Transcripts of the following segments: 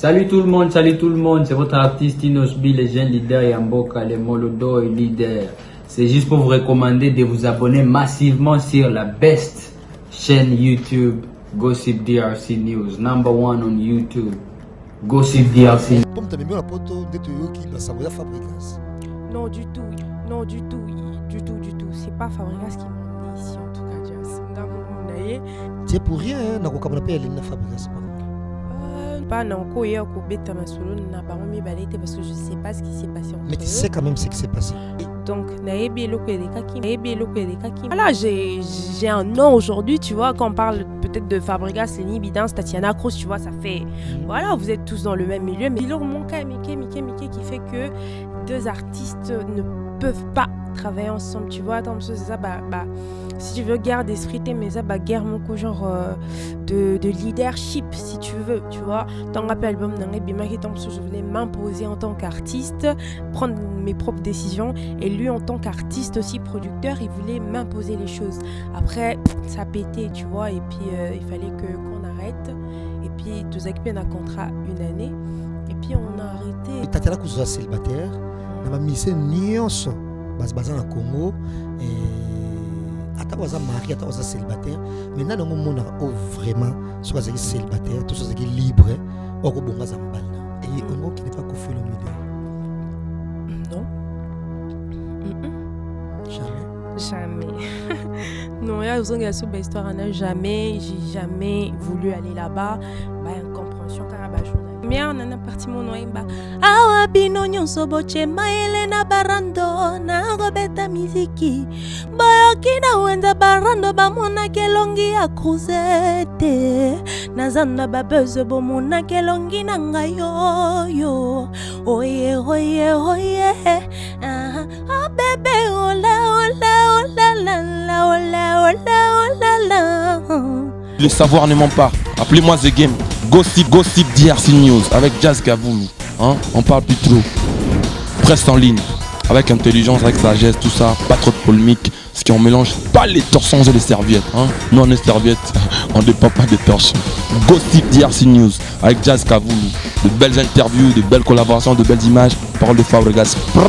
Salut tout le monde, c'est votre artiste Inosbi, les jeunes leaders Yamboka, les Molodo et leaders. C'est juste pour vous recommander de vous abonner massivement sur la best chaîne YouTube, Gossip DRC News, number one on YouTube, Gossip DRC. Non du tout, c'est pas Fabregas qui m'a emmené ici en tout cas, Jazz. C'est pour rien, n'a pas appelé Elena Fabregas. Pas non koya ko beta masolo na ba mi balete parce que je sais pas ce qui s'est passé entre eux. Mais tu sais quand même ce qui s'est passé. Donc naebi eloko kaki. Voilà, j'ai un nom aujourd'hui, tu vois, quand on parle peut-être de Fabregas, Lenny Bidins, Tatiana Cruz, tu vois, ça fait voilà, vous êtes tous dans le même milieu, mais il leur manque un Mickey qui fait que deux artistes ne peuvent pas travailler ensemble, tu vois. Attends, c'est ça, si tu veux guerre d'esprit, mais ça, guerre mon coup, genre de leadership, si tu veux, tu vois. Dans l'album, je voulais m'imposer en tant qu'artiste, prendre mes propres décisions, et lui, en tant qu'artiste aussi, producteur, il voulait m'imposer les choses. Après, ça pétait, tu vois, et puis il fallait qu'on arrête. Et puis, tous avec un contrat une année, et puis on a arrêté. Tatiana Cruz est célibataire, on a mis ses nuances. Basé en Congo et à ta marié, à ta célibataire. Maintenant, on a vraiment soit célibataire, tout soit libre, ou bon et on qui n'est pas confié le milieu. Non. Jamais. Non, il y a une histoire, j'ai jamais voulu aller là-bas. Incompréhension carabachon. Mia nana parti mon noimba awa bino nyonso bochema Elena barando na robeta miziki boyoki na wenza barando bamona kelongi ya cruzete nazanda babeuse bomona kelongi na ngayoyo oye ah bébé ola Le savoir ne ment pas. Appelez-moi The Game. Gossip DRC News avec Jazz Gavoulou. Hein? On parle plus trop. Presse en ligne. Avec intelligence, avec sagesse, tout ça. Pas trop de polémique. Ce qui on mélange pas les torsons et les serviettes. Hein? Nous on est serviettes. On ne dépend pas des torsons. Gossip DRC News avec Jazz Gavoulou. De belles interviews, de belles collaborations, de belles images. Parole de Fabregas. Yo,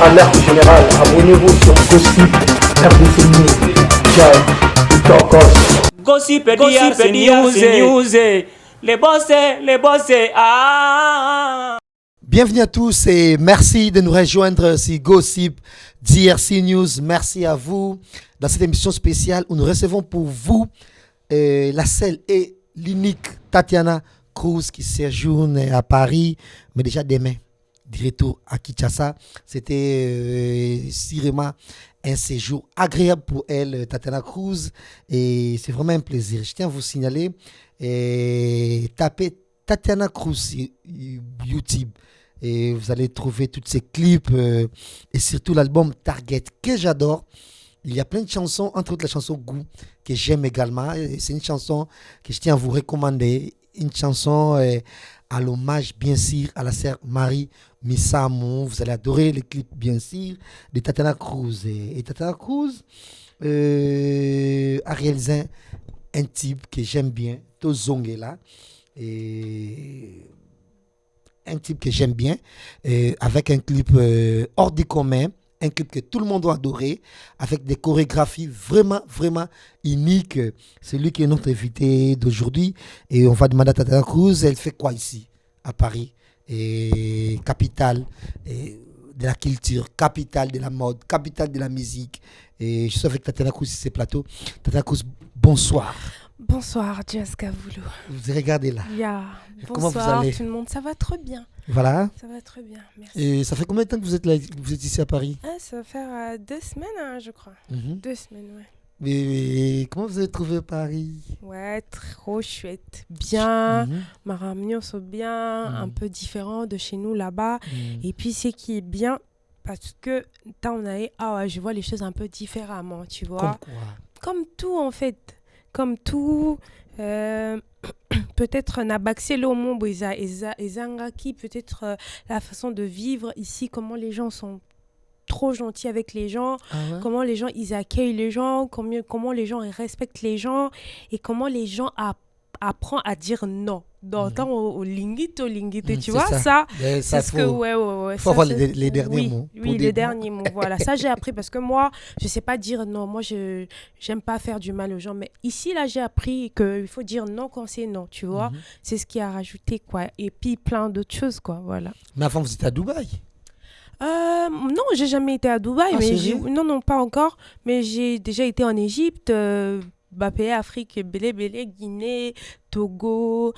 alerte générale. Abonnez-vous sur Gossip RDC News. Jazz. Gossip News, les boss, ah. Bienvenue à tous et merci de nous rejoindre sur Gossip DRC News. Merci à vous dans cette émission spéciale où nous recevons pour vous la seule et l'unique Tatiana Cruz qui séjourne à Paris, mais déjà demain, de retour à Kinshasa. C'était sûrement un séjour agréable pour elle, Tatiana Cruz, et c'est vraiment un plaisir. Je tiens à vous signaler, tapez Tatiana Cruz sur YouTube et vous allez trouver tous ces clips et surtout l'album Target que j'adore. Il y a plein de chansons, entre autres la chanson Goût que j'aime également. C'est une chanson que je tiens à vous recommander, une chanson à l'hommage bien sûr à la sœur Marie Missamou. Vous allez adorer le clip bien sûr de Tatiana Cruz. Et Tatiana Cruz a réalisé un type que j'aime bien, Tozongela. Et un type que j'aime bien, avec un clip hors du commun, un clip que tout le monde doit adorer, avec des chorégraphies vraiment uniques. C'est lui qui est notre invité d'aujourd'hui. Et on va demander à Tatiana Cruz, elle fait quoi ici, à Paris, et capitale de la culture, capitale de la mode, capitale de la musique. Et je suis avec Tatiana Cruz sur ces plateaux. Tatiana Cruz, bonsoir. Bonsoir, Jazz Gavoulou. Vous regardez là. Yeah. Comment bonsoir, vous allez? tout le monde. Ça va très bien. Voilà. Ça va très bien, merci. Et ça fait combien de temps que vous êtes là, vous êtes ici à Paris? Ça va faire 2 semaines, je crois. 2 semaines, ouais. Mais comment vous avez trouvé Paris? Ouais, trop chouette. Bien. Maramignon, c'est bien. Un peu différent de chez nous là-bas. Et puis, c'est qui est bien parce que je vois les choses un peu différemment, tu vois. Comme quoi? Comme tout, en fait. Comme tout. Peut-être Nabaxé Lomo, Ezangaki, peut-être la façon de vivre ici, comment les gens sont trop gentils avec les gens, comment les gens ils accueillent les gens, comment les gens ils respectent les gens et comment les gens apprennent à dire non. d'entendre au lingite, tu C'est vois, ça, Mais c'est ce que, ouais. faut ça, avoir c'est- les derniers oui, mots. Oui, les derniers mots, voilà. Ça, j'ai appris parce que moi, je sais pas dire non. Moi, j'aime pas faire du mal aux gens. Mais ici, là, j'ai appris qu'il faut dire non quand c'est non, tu vois. C'est ce qui a rajouté, quoi. Et puis, plein d'autres choses, quoi, voilà. Mais avant, vous étiez à Dubaï. Non, j'ai jamais été à Dubaï, Ah, mais sérieux? non, pas encore. Mais j'ai déjà été en Égypte, pays Afrique, Bélé, Guinée, Togo,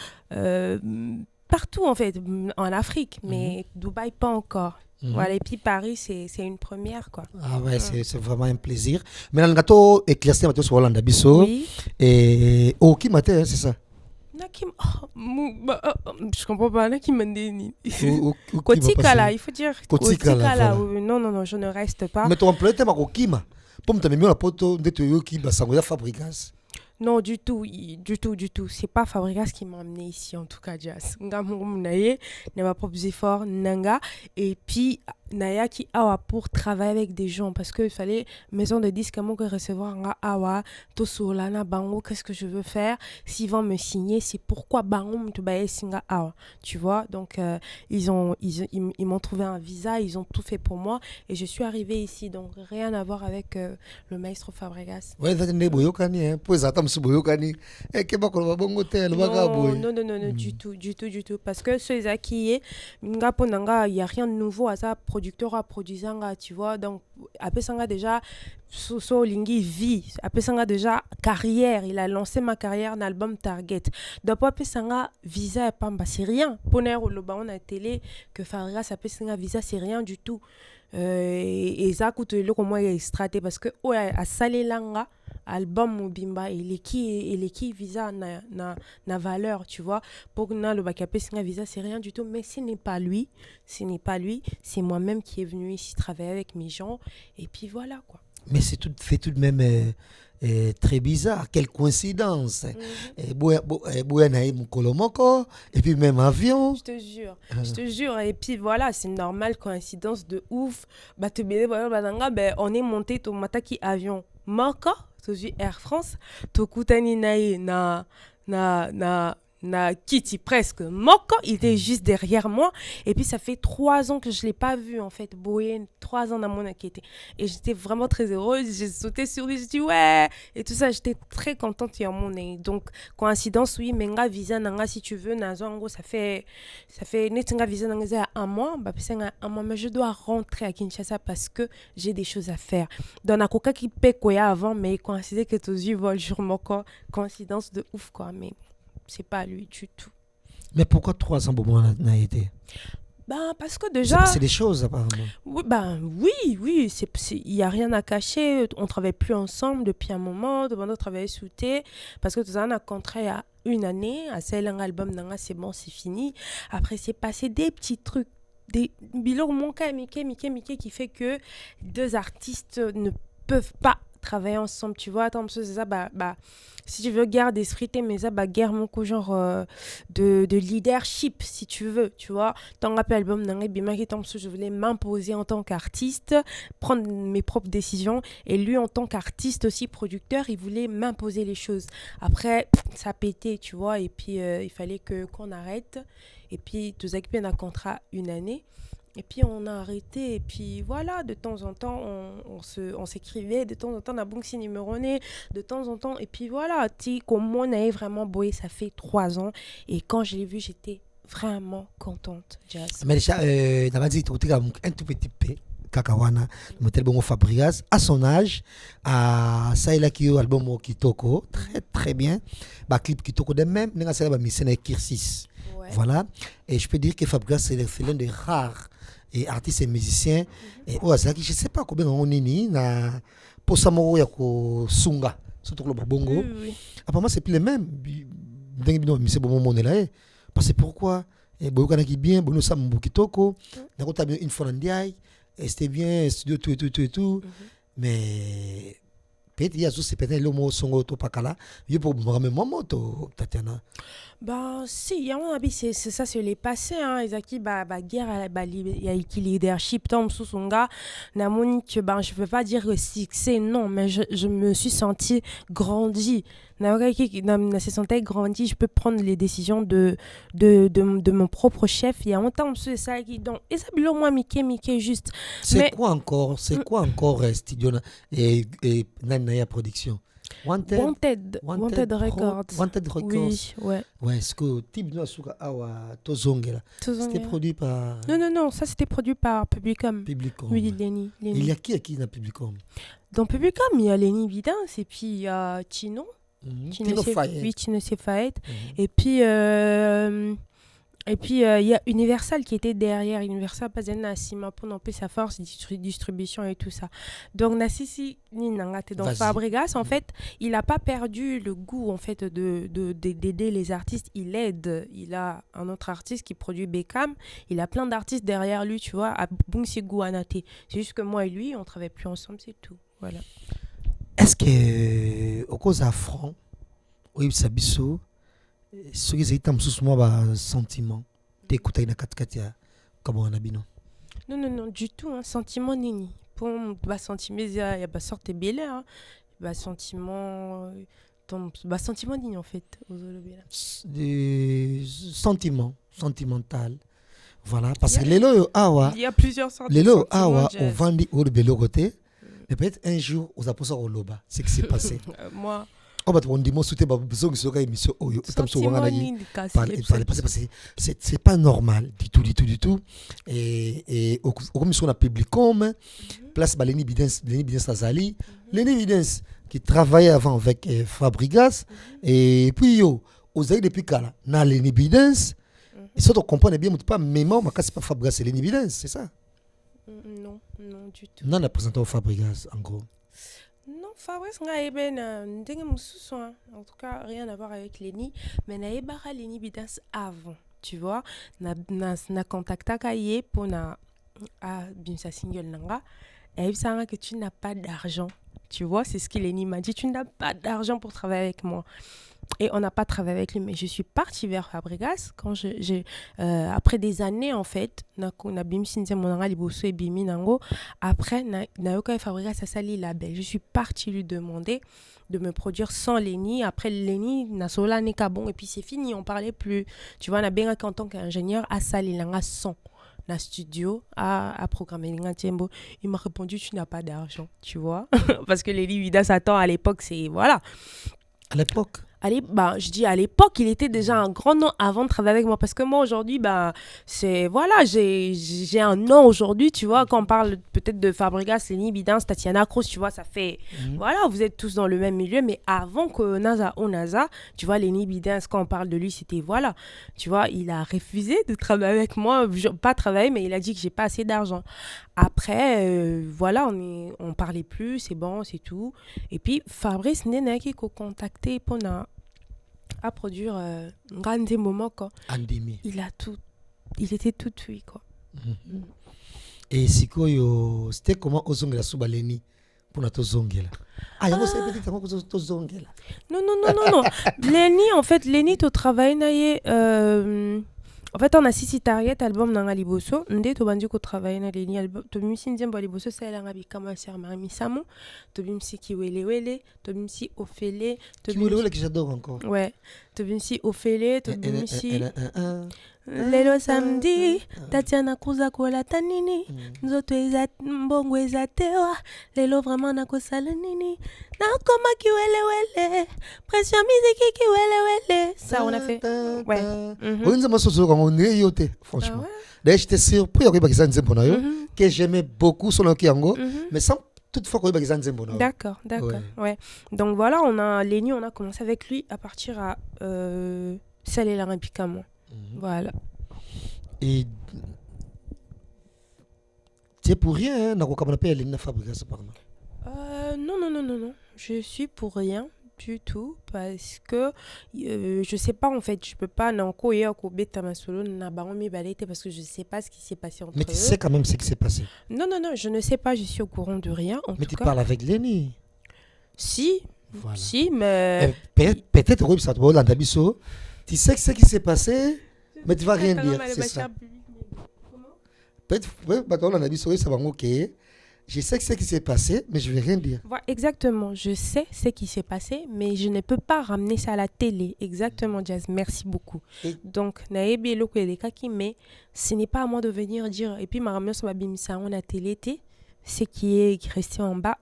partout en fait, en Afrique, mais Dubaï pas encore. Voilà, et puis Paris, c'est une première, quoi. Ah ouais, c'est vraiment un plaisir. Maintenant, le gâteau éclairci sur Hollande Bisso. Oui. Et qui matin, c'est ça? Je comprends pas, qui m'a dit. Ou qui va Kotika passer? là, il faut dire Kotika, là, voilà. oui. Non, je ne reste pas. Mais ton employé t'es marqué Kima. Pour me donner mieux la poto de te qui va s'envoyer à Fabrikas. Non, du tout. C'est pas Fabregas qui m'a amené ici, en tout cas, Jazz. Nga mungu naye, n'a pas propre effort, nanga. Et puis, Naya qui awa pour travailler avec des gens. Parce qu'il fallait, maison de disques, moi, que recevoir nga awa, to solana, bango, qu'est-ce que je veux faire. S'ils vont me signer, c'est pourquoi bango, m'tubaye singa awa. Tu vois? Donc, ils m'ont trouvé un visa, ils ont tout fait pour moi. Et je suis arrivée ici. Donc, rien à voir avec le maestro Fabregas. Ouais, ça n'est boyokani, hein. Pour ça, t'as boyokani. Et que bako le bon hôtel, Non, du tout. Parce que ceux qui nga ponanga, il y a rien de nouveau à ça. Producteur à produisanga, tu vois. Donc, après ça, déjà, so lingi vie. Après ça, déjà, carrière. Il a lancé ma carrière dans l'album Target. Donc, après ça, visa, c'est rien. Pour le baron à la télé, que Fabregas, après ça, visa, c'est rien du tout. Et ça coûte le comment il est extraité parce que à salé langa album mobimba et qui visa na valeur, tu vois, pour na le bakapé singa visa c'est rien du tout, mais ce n'est pas lui, c'est moi-même qui est venu ici travailler avec mes gens et puis voilà quoi. Mais c'est tout de même très bizarre. Quelle coïncidence. Et puis même avion. Je te jure. Et puis voilà, c'est normal, coïncidence de ouf. On est monté au mataki avion. Maka, Air France, Tokutani nae na Kitty presque moko, il était juste derrière moi et puis ça fait 3 ans que je l'ai pas vu en fait, Boyen 3 ans dans mon inquiété et j'étais vraiment très heureuse, j'ai sauté sur lui, j'ai dit ouais et tout ça, j'étais très contente hier mon nez. Donc coïncidence oui, mais nga visa nanga si tu veux nazango ça fait netinga visa nanga un mois, mais je dois rentrer à Kinshasa parce que j'ai des choses à faire. Dans la coca qui paie quoi avant mais coïncidé que tous yeux volent sur mon corps, coïncidence de ouf quoi, mais c'est pas lui du tout. Mais pourquoi 3 ans pour moi n'a été? Parce que déjà... C'est des choses apparemment. Oui, il n'y a rien à cacher. On ne travaille plus ensemble depuis un moment. On a travaillé sous thé. Parce que tout ça, on a contrat il y a 1 année. À celle un album, c'est bon, c'est fini. Après, c'est passé des petits trucs. Des bilans, mon cas, Mickey, qui fait que 2 artistes ne peuvent pas travailler ensemble, tu vois. Attends, c'est ça, si tu veux guerre d'esprit, mais ça, guerre mon coup, genre de leadership, si tu veux, tu vois. Tant rappel album, je voulais m'imposer en tant qu'artiste, prendre mes propres décisions, et lui, en tant qu'artiste aussi, producteur, il voulait m'imposer les choses. Après, ça pétait, tu vois, et puis il fallait qu'on arrête, et puis tout ça, on a un contrat 1 année. Et puis on a arrêté, et puis voilà, de temps en temps, on s'écrivait, de temps en temps, on a Bunksi numéro né, de temps en temps, et puis voilà, comme on avait vraiment boyé, ça fait 3 ans, et quand je l'ai vu, j'étais vraiment contente, Jazz. Mais déjà, on a dit que tu as un tout petit peu, Kakawana, le Fabregas, à son âge, à Saïla Kyo, album Kitoko, très très bien, clip Kitoko de même, on a fait la mission avec Kirsis. Voilà, et je peux dire que Fabregas, c'est l'un des rares et artistes et musiciens. Et je ne sais pas combien on est ni na Posamoro yako Sunga, surtout le Bongo. Apparemment, c'est plus les mêmes. Mais c'est bon moment là. Parce que pourquoi? Et Boyokana qui bien, Bono Sam Kitoko, n'a pas une fois en diaye, et c'était bien, studio tout. Mais peut-être il y a c'est peut-être le mot songo to pakala, il faut me ramener mon moto Tatiana. Si, il y a mon avis, c'est ça, c'est les passés, hein. Ezaki, guerre, il y a qui leadership, Tom Sousunga, Namoni, que, je peux pas dire succès, non, mais je me suis sentie grandie na se sentait grandi, je peux prendre les décisions de mon propre chef. Il y a longtemps, c'est ça qui donc et ça bilo moi Mickey juste. C'est Mais quoi encore Studio et Naya Production? Wanted Records. Wanted Records. Oui, ouais. Ouais, ce que type de Asuka Awa Tozongela. C'était produit par Non, ça c'était produit par Publicom. Publicom. Oui, Lenny. Il y a qui dans Publicom? Dans Publicom, il y a Lenny Vidance et puis il y a Tino. Tino Fayet. Oui, Tino Fayet. Et puis il y a Universal qui était derrière. Universal, pas à Sima pour non plus sa force, distribution et tout ça. Donc, Nassisi Ninangate dans Fabregas, en fait, il n'a pas perdu le goût en fait d'aider les artistes. Il aide. Il a un autre artiste qui produit Beckham. Il a plein d'artistes derrière lui, tu vois, à Bungsi Guanate. C'est juste que moi et lui, on ne travaille plus ensemble, c'est tout. Voilà. Est-ce que, au cause à franc, oui, Sabiso, ce qui est un sentiment, t'écoutes une katia comme on a dit non? Non, du tout, un sentiment nini. Pour sentiment, il y a pas sorte belle, hein. Sentiment nini en fait. Sentimental. Voilà, parce que les lots awa. Il y a plusieurs sortes. Les lots awa au vendi au de l'autre côté. Mais peut-être un jour, aux apostles au loba, c'est ce qui s'est passé. Moi. On va te dire, c'est pas normal du tout. Et comme on a publié comme place Lenny Bidens Azali, Lenny Bidens qui travaillait avant avec Fabregas, et puis aux aïe depuis Kala, na Lenny Bidens, et ça on comprend bien, mais pas mémoire, mais c'est pas Fabregas, c'est Lenny Bidens, c'est ça? Non, du tout. Non, on a présenté au Fabregas, en gros. Non, Fabrice, en tout cas, rien à voir avec Lenny, mais na ebara Lenny Bidens avant, tu vois, na contacté Kaye pour na bimsa single nanga, et il savait que tu n'as pas d'argent, tu vois, c'est ce que Lenny m'a dit, tu n'as pas d'argent pour travailler avec moi. Et on n'a pas travaillé avec lui, mais je suis partie vers Fabregas quand après des années en fait, après Naoka et Fabregas a sali label. Je suis partie lui demander de me produire sans Lenny. Après Lenny, Nasola n'est bon et puis c'est fini, on parlait plus. Tu vois, on a bien en tant qu'ingénieur à sali langa sans la studio à programmer Lingatembo. Il m'a répondu tu n'as pas d'argent, tu vois, parce que Lenny Vidas attend à l'époque c'est voilà. À l'époque. Je dis à l'époque, il était déjà un grand nom avant de travailler avec moi. Parce que moi, aujourd'hui, c'est... Voilà, j'ai un nom aujourd'hui, tu vois. Quand on parle peut-être de Fabregas, Lenny Bidance, Tatiana Cruz, tu vois, ça fait... Voilà, vous êtes tous dans le même milieu. Mais avant que Naza, tu vois, Lenny Bidance, quand on parle de lui, c'était... Voilà, tu vois, il a refusé de travailler avec moi. Pas travailler, mais il a dit que j'ai pas assez d'argent. Après, voilà, on parlait plus, c'est bon, c'est tout. Et puis, Fabrice Nena qui a contacté pour à produire un grand moment quoi. Il était tout oui quoi. Et c'était comment ozongela suba Lenny pour na tozongela. Yango c'est peut-être comment tozongela. Non. Lenny to travail naie en fait on a Sisi Target album na liboso ndé to bandi ko travailler na Lenny album to bimsi nzembo liboso ça la ngabi kama ser mami samo to bimsi kiwele to bimsi ofele to kiwele que j'adore encore. Ouais, to bimsi ofele to bimsi lelo samedi Tatiana Kuza kola tanini nzoto eza mbongo eza tewa lelo vraiment na kosala nini na koma kiwele pression musique kiwele ça on a fait ouais on nous a sorti comme on est yoté franchement d'ailleurs j'étais surpris que ça nzembo na yo que j'aimais beaucoup son kiango mais sans toutefois que ça nzembo na yo. D'accord ouais donc voilà on a Lenny on a commencé avec lui à partir à Salé la Rapicamo. Voilà. Et c'est pour rien, hein, non, je suis pour rien du tout parce que je sais pas en fait, je peux pas parce que je sais pas ce qui s'est passé entre eux. Mais tu sais quand même ce qui s'est passé. Non, je ne sais pas, je suis au courant de rien. Mais tu parles avec Lenny. Si, voilà. Si, mais peut-être oui, ça doit l'abisso. Tu sais ce qui s'est passé, mais tu vas rien dire, c'est ça. Peut-être oui, on a dit ça va ok. Je sais que c'est ce qui s'est passé, mais je ne vais rien dire. Voilà, exactement, je sais ce qui s'est passé, mais je ne peux pas ramener ça à la télé. Exactement, Jazz, merci beaucoup. Et- Donc, naebi eloko elekaki, mais ce n'est pas à moi de venir dire, et puis ma ramener sur ma bimisa, on a télé, ce qui est resté en bas,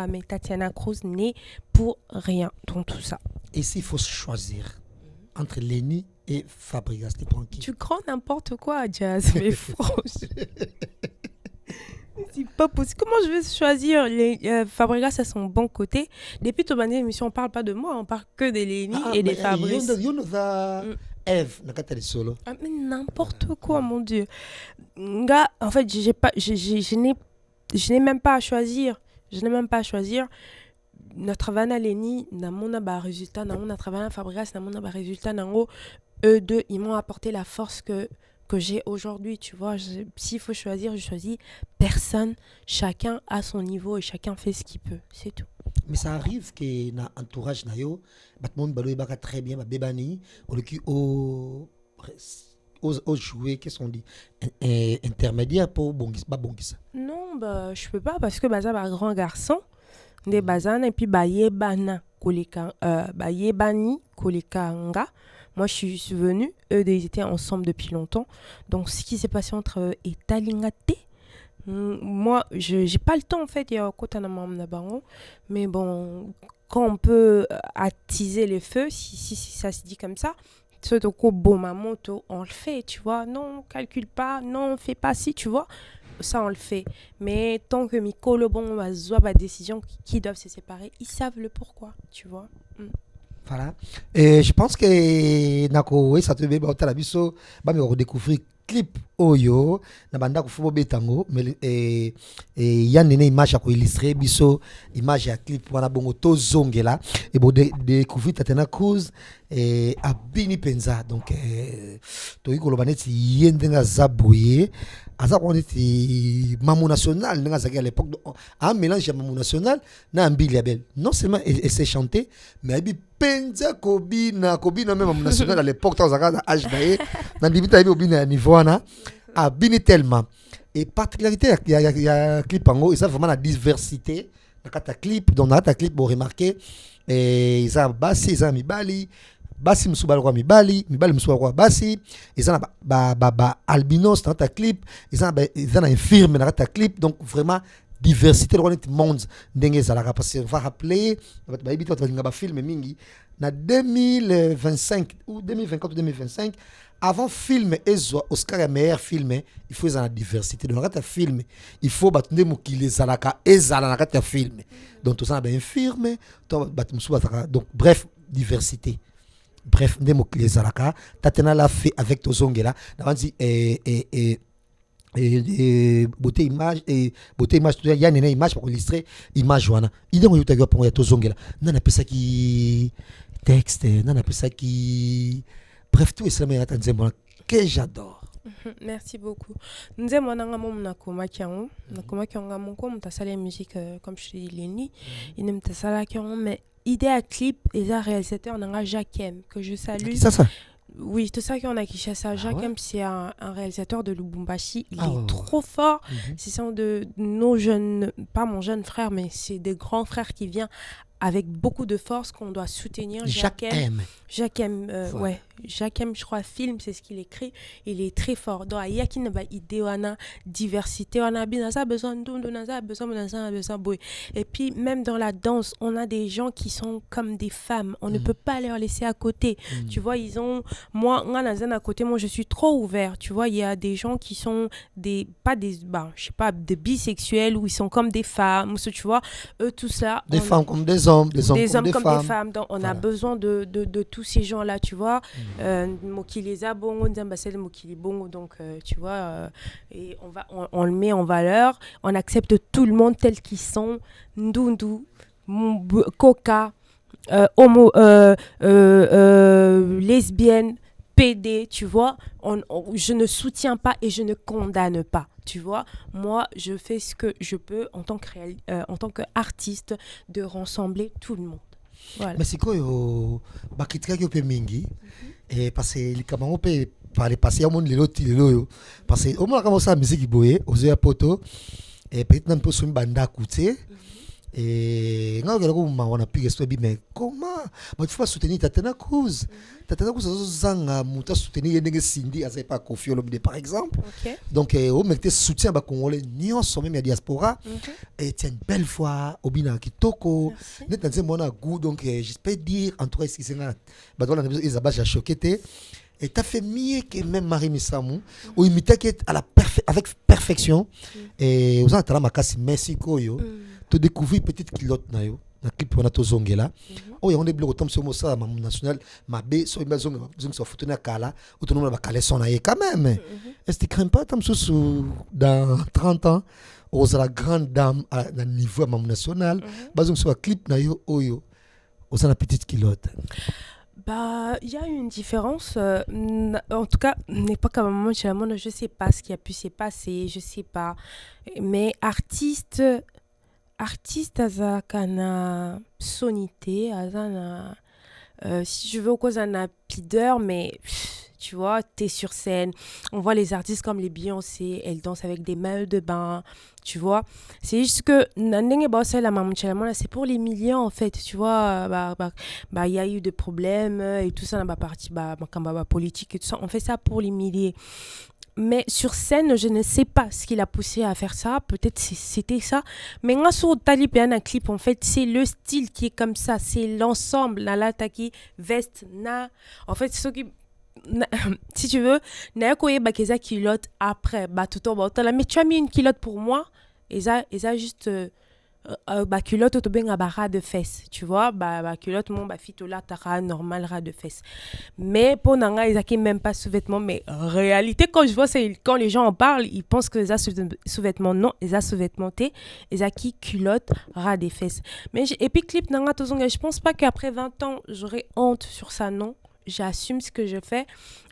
mais Tatiana Cruz n'est pour rien dans tout ça. Et s'il faut choisir entre Lenny et Fabregas, tu prends qui? Tu crois n'importe quoi, Jazz, mais franchement. C'est pas possible. Comment je vais choisir Fabregas à son bon côté? Depuis ton dernière émission, on parle pas de moi, on parle que de Lenny et des Fabrice. Eve, nakata solo. Ah, mais n'importe quoi, mon Dieu. Nga, en fait, je n'ai même pas à choisir. Je n'ai même pas à choisir. Notre travail Lenny, n'a mon résultat, n'a travail Fabregas, n'a mon résultat, eux deux, ils m'ont apporté la force que j'ai aujourd'hui, tu vois. S'il faut choisir, je choisis personne. Chacun a son niveau et chacun fait ce qu'il peut. C'est tout. Mais ça arrive que dans l'entourage, Batman Balo est très bien, Bébani, au jouer, qu'est-ce qu'on dit, intermédiaire pour Bongis. Non, bah, je peux pas parce que bah, ça va grand garçon, des bazan et puis bah, yebana, yebani, kolekanga. Moi, je suis venue, eux, ils étaient ensemble depuis longtemps. Donc, ce qui s'est passé entre eux et Talingate, moi, je n'ai pas le temps, en fait, il y a mais bon, quand on peut attiser les feux, si ça se dit comme ça, on le fait, tu vois. Non, on calcule pas, non, on fait pas si, tu vois. Ça, on le fait. Mais tant que Mikolo, bon, va la décision qui doivent se séparer, ils savent le pourquoi, tu vois. Voilà. Et je pense que Nako, ça te met à la biso, me redécouvrir clip Oyo, na banda ko fubo betango, mais yann une image à illustrer biso, image à clip wana bongo to zongela, et bon découvrir Tatiana Cruz et Abini Penza. Donc, to yi kolobaneti yendenga zaboye. Aza on était Mamou National, à l'époque, un mélange de Mamou National, na Mbili Abel. Non seulement elle s'est chanté, mais elle Penza Kobina même Mamou National à l'époque, dans un âge d'ailleurs, dans le début, il y a un niveau, à Bini tellement. Et particularité, il y a un clip en haut, ils ont vraiment la diversité. Dans le clip, dans le clip, vous remarquez, ils ont Bassi, ils ont Mibali. Basi msubalwa mibali msubalwa basi ils ont albinos dans ta clip ils ont infirme dans ta clip, donc vraiment diversité de monde ndenge zalaka parce que on va rappeler ba ibito ba film mingi na 2025 ou 2024 ou 2025 avant film ezo Oscar ya meilleur film il faut la diversité dans ta film il faut batunde mukile zalaka ezala na kata film donc tout ça ba infirme to batmusuba donc bref diversité. Bref, les Zalaka, Tatiana l'a fait avec Tozongela. On dit beauté image il y a une image pour illustrer image wana. Il donc tu pour Tozongela. Non appelle ça qui texte, non appelle ça qui bref tout ça mais attends que j'adore. Merci beaucoup. Nous avons un nakoma kiango mon la musique comme je dis Lenny, il n'aime pas ça mais idée à clip et la réalisateur on a Jacques M que je salue. Ça oui, tout ça qu'on a qui chasse à Jacques M, c'est un réalisateur de Lubumbashi, il est ouais. trop fort. C'est un de nos jeunes, pas mon jeune frère mais c'est des grands frères qui viennent avec beaucoup de force qu'on doit soutenir. Jacques M, ouais. Jacques M, je crois, film, c'est ce qu'il écrit. Il est très fort. Donc, il y a qui n'a pas idée, on a diversité, on a besoin de et puis, même dans la danse, on a des gens qui sont comme des femmes. On ne peut pas les laisser à côté. Tu vois, ils ont... Moi, à côté, moi, je suis trop ouvert. Tu vois, il y a des gens qui sont je sais pas, des bisexuels ou ils sont comme des femmes. Tu vois, eux, tout ça... Des femmes comme des hommes, des hommes comme des femmes. Donc, on a besoin de tous ces gens-là, tu vois. Mokileza bongo Nzambasel Mokili bongo, donc tu vois et on le met en valeur, on accepte tout le monde tel qu'ils sont, ndundu, coca, homo, lesbienne, PD, tu vois, je ne soutiens pas et je ne condamne pas, tu vois. Moi, je fais ce que je peux en tant qu'artiste de rassembler tout le monde. Voilà. Mais c'est quoi bakritika qui peut mingi et parce que les camarades peut parler passer au monde les lots parce que au moins comme ça musique boye aux yeux poto et peut-être même peu sur une bande à côté. Et on a pu rester, mais comment? Il faut pas soutenir Tatiana Cruz. Tatiana Cruz a soutenir les Cindy, elle pas Kofi Olomide par exemple. Donc on mettait soutien à Congolais, nions même la diaspora. Et c'est une belle fois au Bina Kitoko. Net dans mon goût, donc j'espère dire en tout cas si c'est là, bah dans la Isabelle j'ai choqué. Et tu as fait mieux que même Marie Missamou, où il imitait avec perfection. Et vous avez ma casse Mexico, tu découvres une petite culotte na yo, na clip on a to zongela. Oh, on est bloqué autant sur Mossa, ma national, ma B, sur une maison, zong sur foutu na kala, ou tout le monde va caler son aïe quand même. Est-ce que tu crains pas, tam sous dans 30 ans, aux la grande dame à niveau ma national, bazong sur un clip na yo, oyo, aux la petite culotte. Bah, il y a une différence. En tout cas, n'est pas comme moi, je sais pas ce qui a pu se passer, je sais pas. Mais artiste azakana sonité, azana, si je veux cause un pideur, mais tu vois, t'es sur scène, on voit les artistes comme les Beyoncé, elles dansent avec des maillots de bain, tu vois. C'est juste que c'est pour les millions en fait, tu vois. Il y a eu des problèmes et tout ça, partie politique et tout ça. On fait ça pour les milliers. Mais sur scène, je ne sais pas ce qui l'a poussé à faire ça. Peut-être c'était ça. Mais moi, sur Talib et un clip, en fait, c'est le style qui est comme ça. C'est l'ensemble. Nalataki, veste, na. En fait, c'est ce qui... si tu veux, n'a pas bakeza culotte après. Mais tu as mis une culotte pour moi. Et ça juste... culotte au bien ras de fesses, tu vois, culotte mon fitola tara normal ras de fesses, mais pour nanga ils ont même pas sous-vêtements, mais en réalité quand je vois c'est quand les gens en parlent ils pensent que les a sous-vêtements, non, les a sous-vêtementés, les a qui culotte ras des fesses. Mais et puis clip nanga tozonga, je pense pas qu'après 20 ans j'aurais honte sur ça, non. J'assume ce que je fais.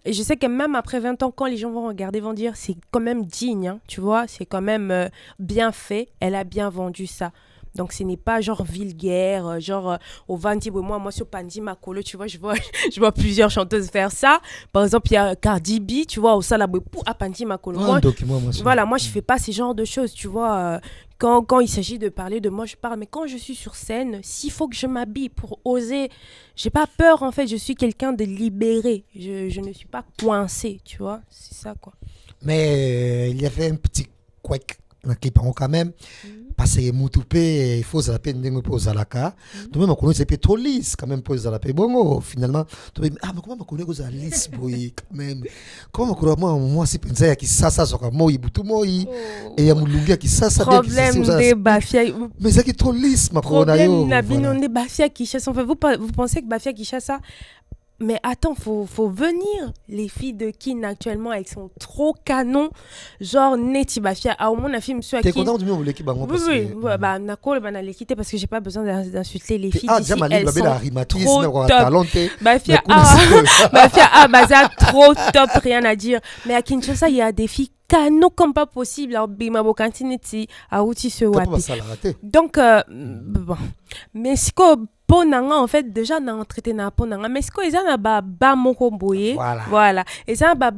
Et je sais que même après 20 ans, quand les gens vont regarder, vont dire c'est quand même digne, hein, tu vois, c'est quand même bien fait. Elle a bien vendu ça. Donc, ce n'est pas genre vulgaire, genre au Vandi, moi sur Pandi Makolo, tu vois, je vois plusieurs chanteuses faire ça. Par exemple, il y a Cardi B, tu vois, au Salabwe à Pandi Makolo. Moi, je fais pas ce genre de choses, tu vois. Quand il s'agit de parler de moi, je parle. Mais quand je suis sur scène, s'il faut que je m'habille pour oser, j'ai pas peur, en fait. Je suis quelqu'un de libéré. Je ne suis pas coincée, tu vois. C'est ça, quoi. Mais il y avait un petit couac dans le clip quand même. Parce que Moutoupé, il faut se la peine de me poser à la cas. Donc, même, on connaît c'est trop lisse, quand même, poser à la paix. Bon, finalement, mais comment on connaît que c'est lisse, boy, quand même. Comment on connaît, moi, si pensais qu'il ça, sur un mot, il boutou moi, et il y a Moulunga qui ça, problème de Bafia. Mais c'est qui trop lisse, ma problème, de Bafia qui chasse. En fait, vous pensez que Bafia qui chasse ça? Mais attends, faut venir. Les filles de Kin actuellement, elles sont trop canons. Genre, Neti Bafia. Ah, au moins, la fille me suit à Kin. T'es content du mieux, l'équipe? Oui. Nakol, on a l'équité parce que j'ai pas besoin d'insulter les filles. D'ici, elles sont trop top. Bafia, Baza, trop top, rien à dire. Mais à Kinshasa, il y a des filles canon comme pas possible. Alors, Bimabo Kantineti, à Outi se wapi. Donc, bon. Mais c'est quoi? Ponanga en fait déjà na traité na ponanga mais ce que ils ont ba moko boye voilà et ça ba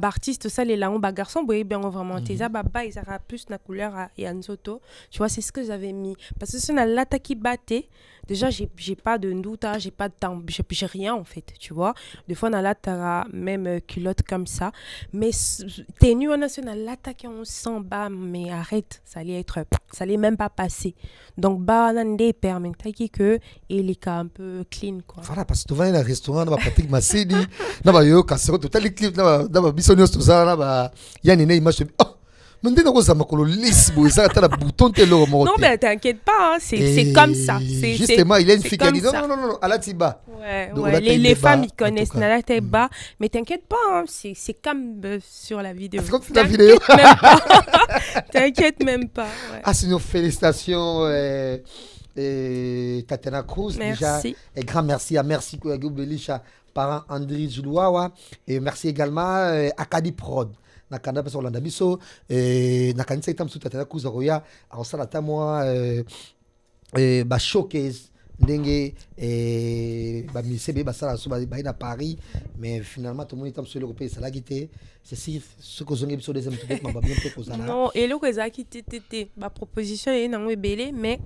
artiste ça les là on ba garçon boye bien vraiment ça ba ils aura plus na couleur et anzoto tu vois c'est ce que j'avais mis parce que c'est na l'attaque batté déjà j'ai pas de doute j'ai pas de temps j'ai rien en fait tu vois des fois na la même culotte comme ça mais tenue on a l'attaque on sent bas mais arrête ça allait même pas passer donc ba nande permet que il est un peu clean quoi. Voilà parce que tu vas dans un restaurant dans Patrick Massidi na ba yo kasero total clip na ba bisonios tout ça na ba yani ne image oh mais ndé nako za makolo lisse bo ça ta la bouton te lo mo. Non mais t'inquiète pas hein, c'est comme ça c'est justement il a une fille qui dit non à la tiba. Ouais les femmes ils connaissent na la tiba mais t'inquiète pas hein, c'est comme sur la vidéo. C'est comme sur la vidéo. T'inquiète même pas. Ouais. Ah sinon félicitations et Tatiana Cruz déjà et grand merci à Kouagou Belisha parent André Joulouawa et merci également à Kadi Prod nakanda parce Hollanda biso et nakanda itam sous Tatiana Cruz roya en sala ta moi showcase ndenge ba misebe ba sala so ba na Paris mais finalement tout le monde est sur l'européen ça la guité c'est si ce que zongi biso deuxième truc ma ba bien peut kozala non et le kozaki tété ba proposition est nango ebele mais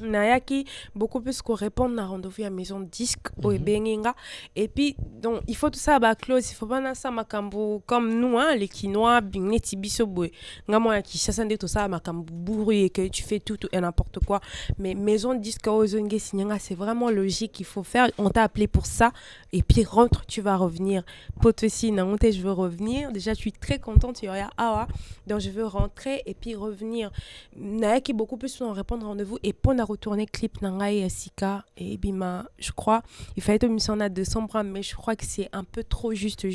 Nayaki beaucoup plus qu'on répondre à rendez-vous à maison de disque au Ebenga et puis donc il faut tout ça à close il faut pas ça makambo comme nous hein les Quinois bingé tibiso boy ngamo ya ki sasande tout ça makambo bourru et que tu fais tout et n'importe quoi mais maison de disque au Zongue Signanga c'est vraiment logique il faut faire on t'a appelé pour ça et puis rentre tu vas revenir potesi na honte je veux revenir déjà je suis très contente il y a ah donc je veux rentrer et puis revenir Nayaki beaucoup plus on répondre à rendez-vous et pour retourner clip Nangai Sika et Bima je crois il fallait que mission à décembre mais je crois que c'est un peu trop juste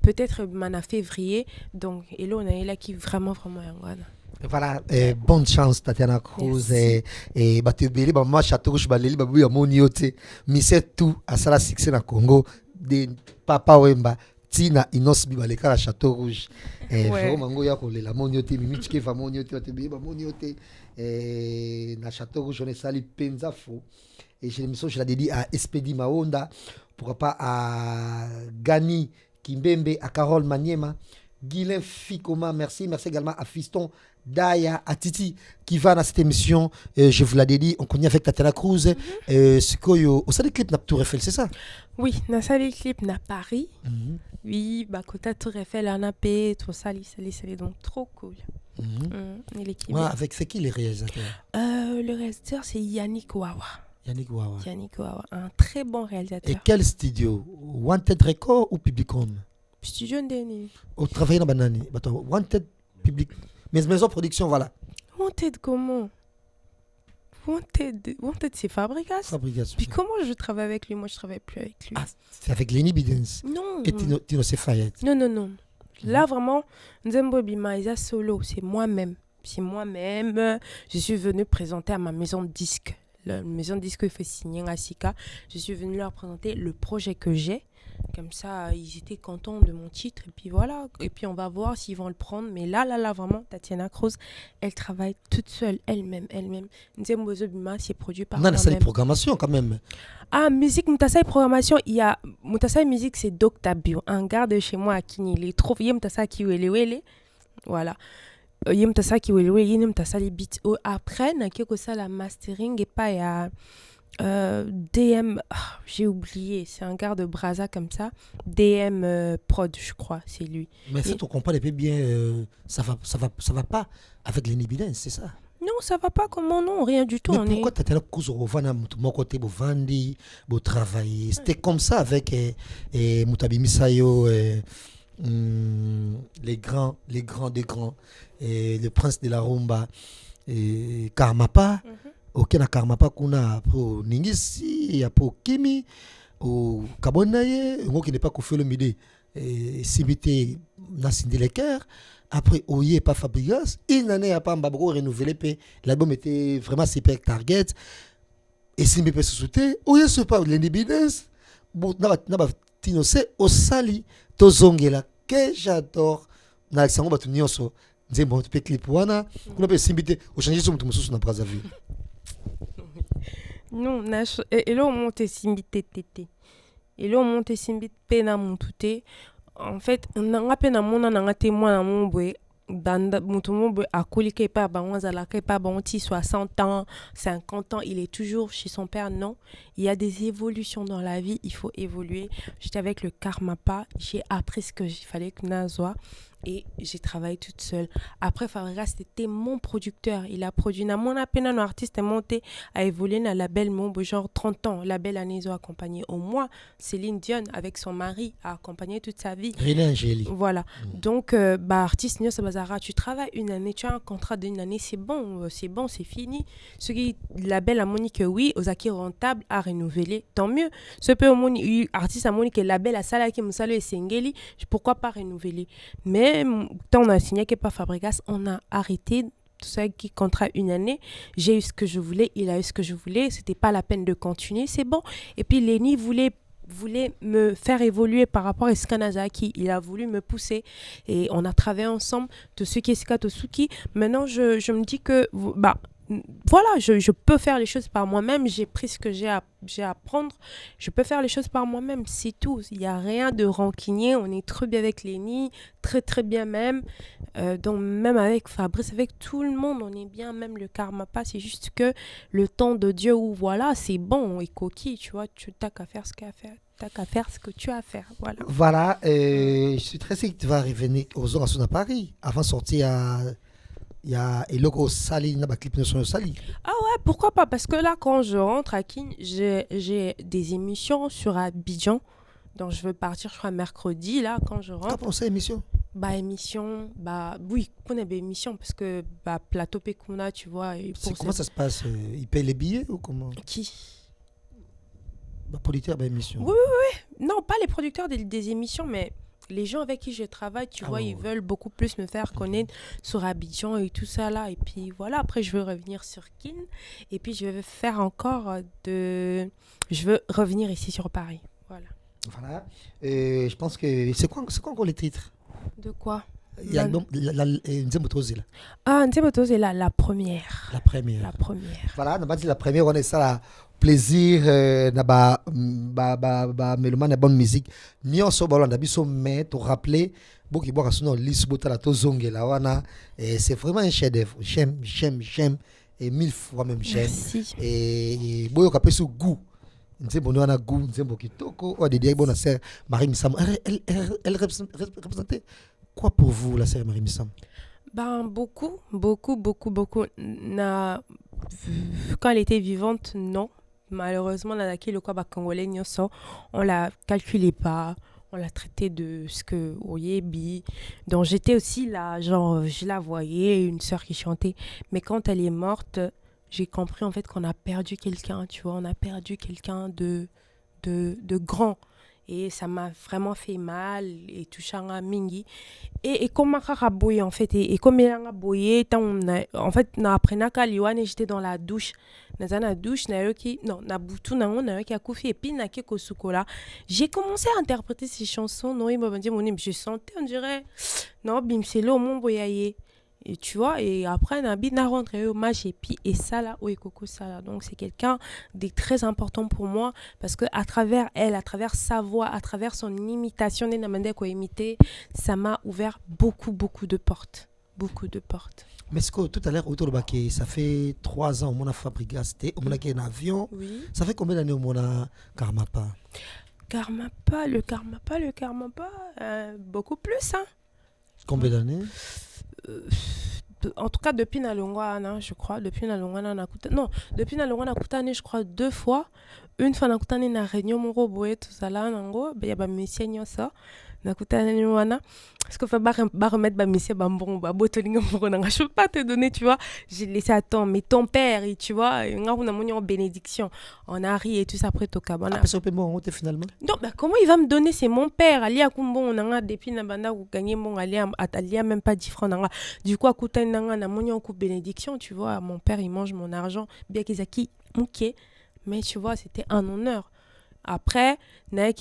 peut-être mana février donc et là on est là qui vraiment yangwana. Voilà, bonne chance Tatiana Cruz et batebeli ba ma Château Rouge baleli babu ya moniote mi c'est tout à ça la succès na Congo de Papa Wemba Tina Inos bibaleka la Château Rouge vraiment mango ya ko la moniote mi mitike va moniote batebeli ba moniote na Château Rouge on est sali penza fo et j'ai l'émission je la dédie à Espedi Maonda pourquoi pas à Gani Kimbembe à Carole Maniema Guylain Fikoma merci également à Fiston Daya à Titi qui va dans cette émission je vous la dédie on connaît avec Tatiana Cruz ce que au sein des clips n'a Tour Eiffel c'est ça oui na salle des clips na Paris oui bah côté Tour Eiffel on a payé tout ça c'est donc trop cool. Ouais, avec c'est qui les réalisateurs le réalisateur c'est Yannick Wawa, un très bon réalisateur. Et quel studio Wanted Record ou Publicom Studio Ndeni. Au travail dans Banani Wanted Public maison production voilà. Wanted comment Wanted c'est Fabregas. Puis comment je travaille avec lui moi je travaille plus avec lui. Ah, c'est avec Lenny Bidens. Non. Et Tino Sefayette. Non. Là, vraiment, Nzembo Bimaïza solo, c'est moi-même. Je suis venue présenter à ma maison de disque. La maison de disque, il fait signer à Sika. Je suis venue leur présenter le projet que j'ai. Comme ça, ils étaient contents de mon titre. Et puis voilà. Et puis on va voir s'ils vont le prendre. Mais là, vraiment, Tatiana Cruz, elle travaille toute seule, elle-même. Nzembo Bima, c'est produit par moi-même. On a la programmation quand même. Ah, musique, Moutassai programmation, il y a Moutassai musique, c'est Doctabio, un gars de chez moi à Kini. Il est trop vieux, Moutassai qui wele. Voilà. Il y a Moutassai qui wele, il y a Moutassai les beats. Après, il y a ça la mastering et pas il y a DM, j'ai oublié, c'est un gars de Braza comme ça. DM Prod, je crois, c'est lui. Mais ça, on comprend bien, ça va pas avec les Nibidens, c'est ça? Non, ça va pas comment non, rien du tout. Mais pourquoi Tatiana Cruz Rovana, mon côté, vous vendez, vous travaillez? C'était comme ça avec Moutabi Misayo, les grands, le prince de la rumba, Karmapa. Ok, na Karmapa kuna po Ningisi, po Kimi, au Kabonaye, qui n'est pas qu'on fait le midi, Sibité na Sindeleker. Après, Oye pas Fabregas, une année à pas Mbabro renouvelé, l'album était vraiment super target. Et si me peut se sauter, Oye se pas l'indépendance, naba tino se osali to zongela que j'adore. Na Alexandre Batunioso, nzembo to pe clip wana, kuna pe simbité au changer sur mutumosusu na Brazzaville. Non, et là on monte simbité tété. Et là on monte simbité pena montuté. En fait, on a peine à mon an témoin à mon boy. Dans mon boy à Kolike pas bon à la pas bon 60 ans 50 ans il est toujours chez son père. Non, il y a des évolutions dans la vie, il faut évoluer. J'étais avec le Karmapa, j'ai appris ce que fallait que Nazoa et j'ai travaillé toute seule. Après Fabregas c'était mon producteur, il a produit na mon appel un artiste est monté à évoluer dans la label mon genre 30 ans, label Anézo accompagné au moins Céline Dion avec son mari a accompagné toute sa vie. René Angéli. Voilà. Donc artiste Nio Sabazara, tu travailles une année, tu as un contrat d'une année, c'est bon, c'est fini. Ce qui label à Monique oui, aux acquis rentables à renouveler, tant mieux. Ce peu artiste à Monique label à Salaki Moussalo et Sengeli, pourquoi pas renouveler? Mais tant on a signé que pas Fabregas, on a arrêté tout ça qui contrat une année. J'ai eu ce que je voulais, il a eu ce que je voulais, c'était pas la peine de continuer, c'est bon. Et puis Lenny voulait me faire évoluer par rapport à Skanazaki. Il a voulu me pousser et on a travaillé ensemble. Tosuki Esika Tosuki. Maintenant, je me dis que voilà, je peux faire les choses par moi-même. J'ai pris ce que j'ai à apprendre. Je peux faire les choses par moi-même, c'est tout. Il n'y a rien de rancunier. On est très bien avec Lénie, très très bien même. Donc même avec Fabrice, avec tout le monde, on est bien. Même le karma pas. C'est juste que le temps de Dieu où voilà, c'est bon et coquille, tu vois. Tu t'as qu'à faire ce qu'il y a à faire. T'as qu'à faire ce que tu as à faire. Voilà. Voilà, je suis très sûr que tu vas revenir aux Orations à Paris avant de sortir à. Il y a Eloko Sali, il y a un clip de Sali. Ah ouais, pourquoi pas? Parce que là, quand je rentre à Kin, j'ai des émissions sur Abidjan. Donc, je veux partir, je crois, mercredi, là, quand je rentre. Qu'est-ce que tu penses émission? Émission, oui, qu'on a des émissions, parce que, plateau Pekuna, tu vois. Et pour Comment ça se passe? Ils payent les billets ou comment? Qui? Producteur d'émission. Oui. Non, pas les producteurs des émissions, mais les gens avec qui je travaille, tu vois, ils veulent beaucoup plus me faire connaître sur Abidjan et tout ça là. Et puis voilà, après je veux revenir sur Kin. Et puis je veux faire encore Je veux revenir ici sur Paris. Voilà. Voilà. Je pense que... C'est quoi encore les titres? De quoi? Il y a Nzembotozi là. Ah, Nzembotozi est la première. La première. La première. Voilà, on a dit la première, on est ça là. Plaisir mélomane bonne musique nyonso balanda biso mais to rappeler boki boka sono lisbota la to zongela wana et c'est vraiment un chef d'œuvre. J'aime et 1000 fois même j'aime. Merci. Et boyo ka peso goût nzembo no wana goût nzembo kitoko o de bonne sœur Marie Missam elle représentait quoi pour vous la sœur Marie Missam? Beaucoup. Quand elle était vivante, non. Malheureusement, le quoi congolais, on la calculait pas, on la traitait de ce que Oyebi. Donc j'étais aussi là, genre je la voyais, une sœur qui chantait. Mais quand elle est morte, j'ai compris en fait qu'on a perdu quelqu'un, tu vois, on a perdu quelqu'un de grand. Et ça m'a vraiment fait mal et touché à mingi. Et comme a boyé en fait, et comme il a boyé, en fait, après Nakaliwane, j'étais dans la douche. Dans la douche, na boutou na on a qui a koufi et puis na ke kosukola. J'ai commencé à interpréter ces chansons. Non, il m'a dit je sentais, on dirait, non, bim c'est là au mon boyaye. Et tu vois, et après, Nabi n'a rentré hommage et ça là, Coco ça là. Donc c'est quelqu'un de très important pour moi parce que à travers elle, à travers sa voix, à travers son imitation, ça m'a ouvert beaucoup de portes. Beaucoup de portes. Mais ce que tout à l'heure, autour de ça fait 3 ans, on a fabriqué un avion. Oui. Ça fait combien d'années on a Karmapa? Le Karmapa, beaucoup plus, hein. Combien d'années? En tout cas, depuis Nalongwana, je crois. Depuis Nalongwana, je crois 2 fois. Une fois, nakutani na réunion moro boye tout ça là, nango, il y a ba monsieur nyosa. Nakutani wana. Parce que faut pas remettre ba monsieur bambon, ba botolinga moro nanga. Je peux pas te donner, tu vois. J'ai laissé attendre. Mais ton père, tu vois, on a mon bénédiction. On a ri et tout ça après to kabana. Après ça, peut m'en finalement. Non, comment il va me donner? C'est mon père. Ali akumbo on a depuis na banda ou gagner mon ali même pas 10 francs nanga. Du coup, akutani nanga na mon coup bénédiction, tu vois. Mon père, il mange mon argent. Bien qu'ils acquis, ok. Mais tu vois, c'était un honneur. Après, une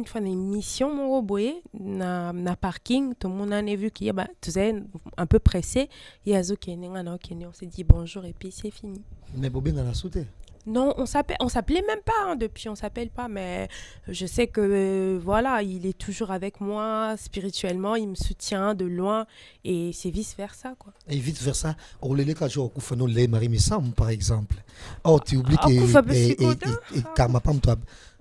fois une mission, mon roboye, na parking, tout le monde a vu qu'il y a, tu sais, un peu pressé. Il y a on s'est dit bonjour et puis c'est fini. Mais Bobé n'a pas sauté. Non, on s'appelait même pas, hein, depuis, on s'appelle pas, mais je sais que, voilà, il est toujours avec moi, spirituellement, il me soutient de loin, et c'est vice-versa, quoi. Et vice-versa, on les cas au Koufano, les Marie Missam, par exemple. Oh, tu oublies que... Et Karmapa, toi...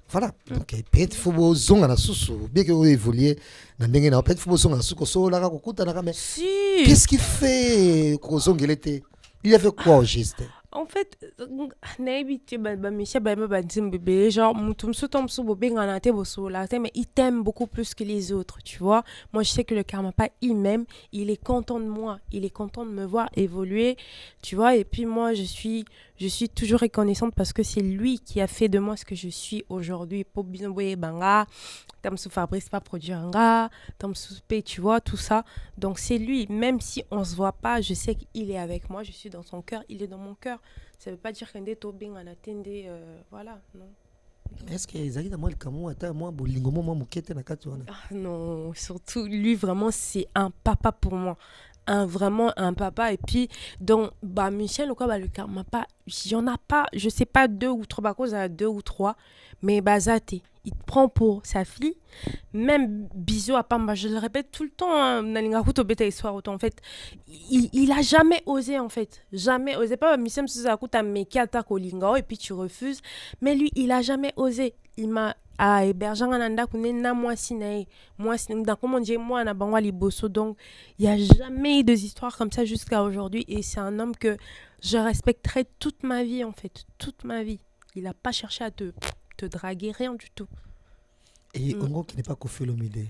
Voilà, donc peut-être faut vous zong na susu bien que vous évoluez na ndenge na peut-être faut vous zong na susu so la kukuta na mais qu'est-ce qu'il fait ko zong il était il a fait quoi au geste? En fait, mais il t'aime beaucoup plus que les autres, tu vois. Moi, je sais que le Karmapa, il m'aime, il est content de moi, il est content de me voir évoluer, tu vois. Et puis moi, je suis toujours reconnaissante parce que c'est lui qui a fait de moi ce que je suis aujourd'hui. Pour bien banga, Tamsou Fabrice pas produire un gars, Tamsou P, tu vois, tout ça. Donc c'est lui, même si on se voit pas, je sais qu'il est avec moi, je suis dans son cœur, il est dans mon cœur. Ça veut pas dire qu'un des tobing en attendent, voilà, non. Est-ce que les amis moi le Cameroun attend moi bolingo moi mokete na kati wana? Non, surtout lui vraiment c'est un papa pour moi. vraiment un papa. Et puis, donc, Michel, le karma pas, il y en a pas, je sais pas 2 ou 3, bah, cause à 2 ou 3, mais Zate, il te prend pour sa fille. Même bisous à Pamba, je le répète tout le temps, en fait, il a jamais osé, en fait. Jamais osé. Pas Michel, et puis tu refuses. Mais lui, il a jamais osé. Il m'a hébergé en anda kunena moi comment dire moi na bangwa liboso, donc il y a jamais eu des histoires comme ça jusqu'à aujourd'hui, et c'est un homme que je respecterai toute ma vie, en fait, toute ma vie. Il a pas cherché à te draguer, rien du tout. Et Ongo qui n'est pas Koffi Olomide?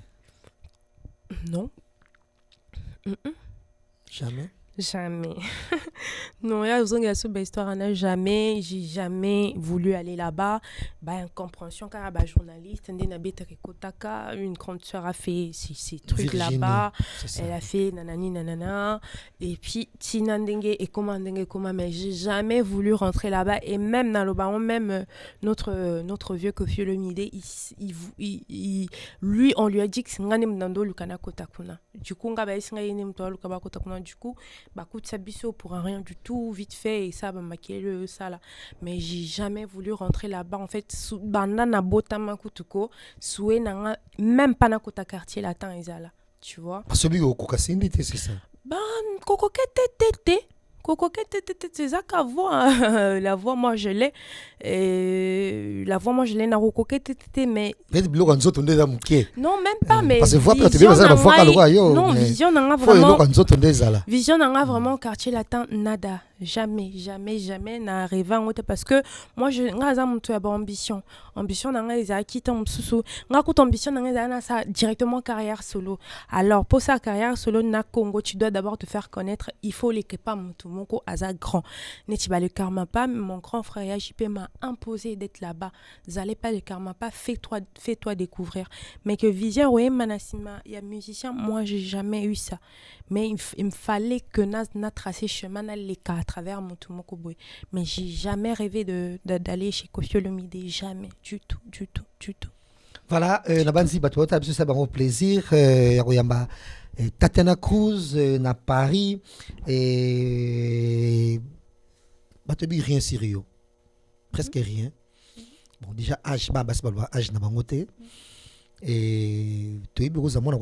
Non. Jamais. Jamais. Non, il y a une histoire, jamais, j'ai jamais voulu aller là-bas. Incompréhension, car journaliste, une grande sœur a fait ces trucs là-bas. Elle a fait nanani nanana. Et puis, et comment, mais j'ai jamais voulu rentrer là-bas. Et même dans le baron, même notre vieux Koffi Olomide, lui, on lui a dit que c'est du coup, coup de sabiso pour un rien du tout, vite fait, et ça, maquiller ça là. Mais j'ai jamais voulu rentrer là-bas, en fait. Banana botama kutuko, soué nanga, même pas na kota quartier latin, ezala, tu vois. Celui au Kokasindi, c'est ça? C'est ça qu'à voix. La voix, moi, je l'ai. La voix, moi, je l'ai. Mais. Non, même pas. Mais. Parce que voix, tu veux la voix, non, vision n'a vraiment. Vision n'a vraiment quartier latin, nada. Jamais n'a arrivé en haute, parce que moi, je n'ai ambition. Ambition n'a pas quitté mon sous. Ambition n'a pas directement carrière solo. Alors, pour sa carrière solo, na Congo, tu dois d'abord te faire connaître. Il faut les pas mon asa grand. N'est-ce pas le karma pas? Mon grand frère JP m'a imposé d'être là-bas. N'allez pas le karma pas, fais-toi découvrir. Mais que Vision, ouais, Manasima, il y a musicien, moi, j'ai jamais eu ça. Mais il me fallait que na tracé chemin les cas à travers mon Mokoboy. Mais j'ai jamais rêvé d'aller chez Koffi Olomide, jamais, du tout. Voilà, Nabanzi Batouata, ça va plaisir. Tatiana Cruz, na Paris, et Batobi rien sérieux, presque rien. Bon, déjà, âge, âge n'a pas monté. Et tu es bien aux amours,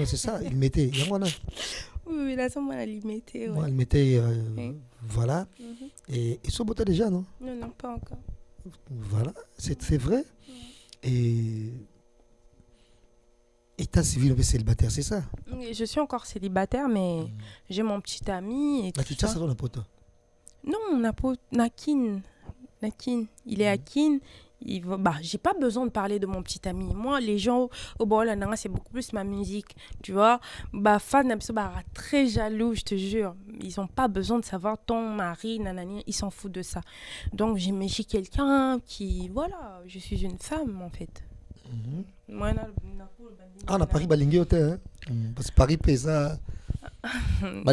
c'est ça, il mettait. Oui, là, ça m'a limité. Il mettait, voilà. Et ils sont beaux déjà, non? Non, pas encore. Voilà, c'est vrai. Et état civil, on est célibataire, c'est ça? Je suis encore célibataire, mais j'ai mon petit ami. Et tout ça, ça donne un pote? Non, Nakin. Il est à Kin. J'ai pas besoin de parler de mon petit ami. Moi, les gens au bord c'est beaucoup plus ma musique, tu vois. Fan très jaloux, je te jure. Ils ont pas besoin de savoir ton mari, nanani, ils s'en foutent de ça. Donc j'ai quelqu'un qui, voilà, je suis une femme en fait. On a Paris balingué hôtel, parce que Paris pesa